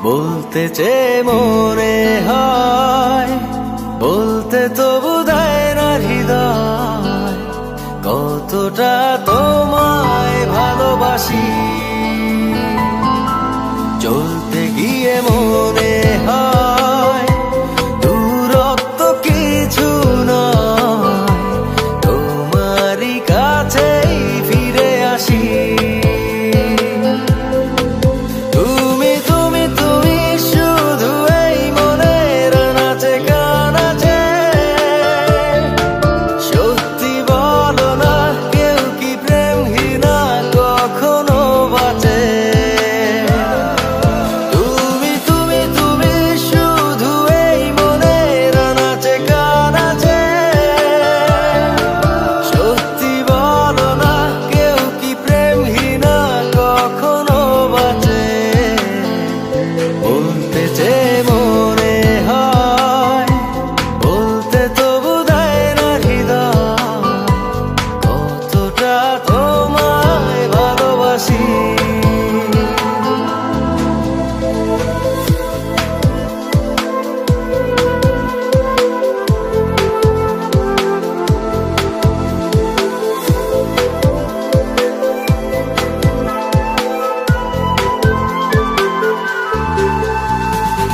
বলতে চেয়ে মনে হয়, বলতে তবু দেয় না হৃদয়, কতটা তোমায় ভালোবাসি। চলতে গিয়ে মনে হয় দূরত্ব কিছু নয়, তোমারই কাছেই ফিরে আসি।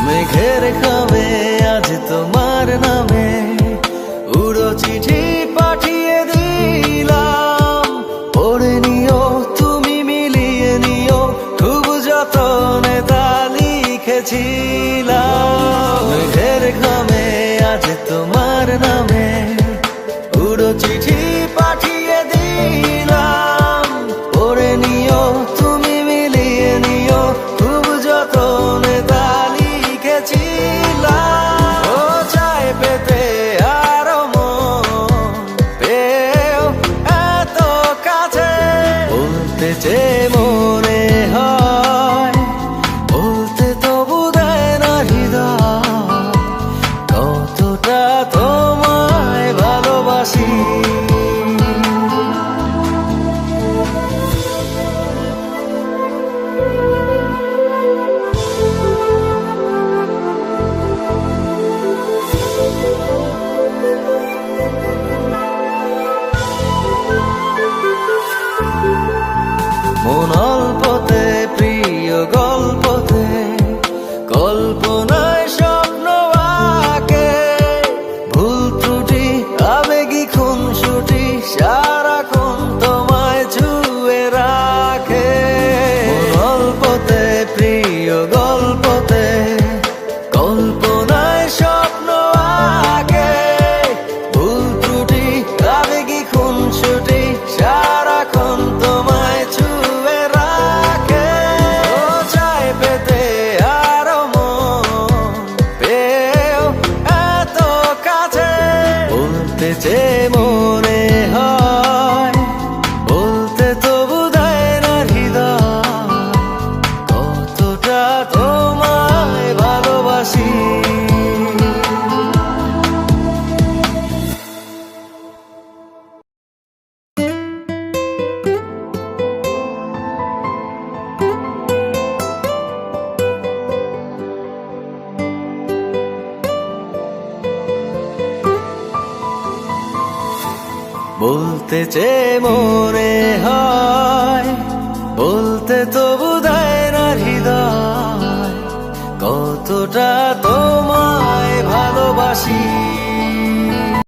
মেঘের খামে আজ তোমার নামে উড়ো চিঠি পাঠিয়ে দিলাম, পড়ে নিও তুমি মিলিয়ে নিও, খুব যতনে তা লিখেছিলাম। মেঘের খামে আজ তোমার নামে উড়ো চিঠি পাঠিয়ে দিলাম, পড়ে নিও তুমি মিলিয়ে নিও, খুব যতনে তা ও চাই পেতে আরো মন পেও এত কাছে। বলতে চেয়ে মনে হয়, বলতে তবু দেয় না হৃদয়, কতটা তোমায় ভালোবাসি। মন অল্পতে প্রিয় গল্পতে, কল্পনায় স্বপ্ন আঁকে, ভুল ত্রুটি আবেগী খুনসুটি সারাক্ষণ তোমায় ছুঁয়ে রাখে। মন অল্পতে প্রিয় গল্পতে, কল্পনায় স্বপ্ন আঁকে, ভুল ত্রুটি আবেগী খুনসুটি সারাক্ষণ তোমায় ছুঁয়ে রাখে। ও চাই পেতে আরো মন পেও এত কাছে। বলতে চেয়ে মনে হয়, বলতে তবু দেয় না হৃদয়, কতটা তোমায় ভালোবাসি। বলতে চেয়ে মনে হয়, বলতে তবু দেয় না হৃদয়, কতটা তোমায় ভালোবাসি।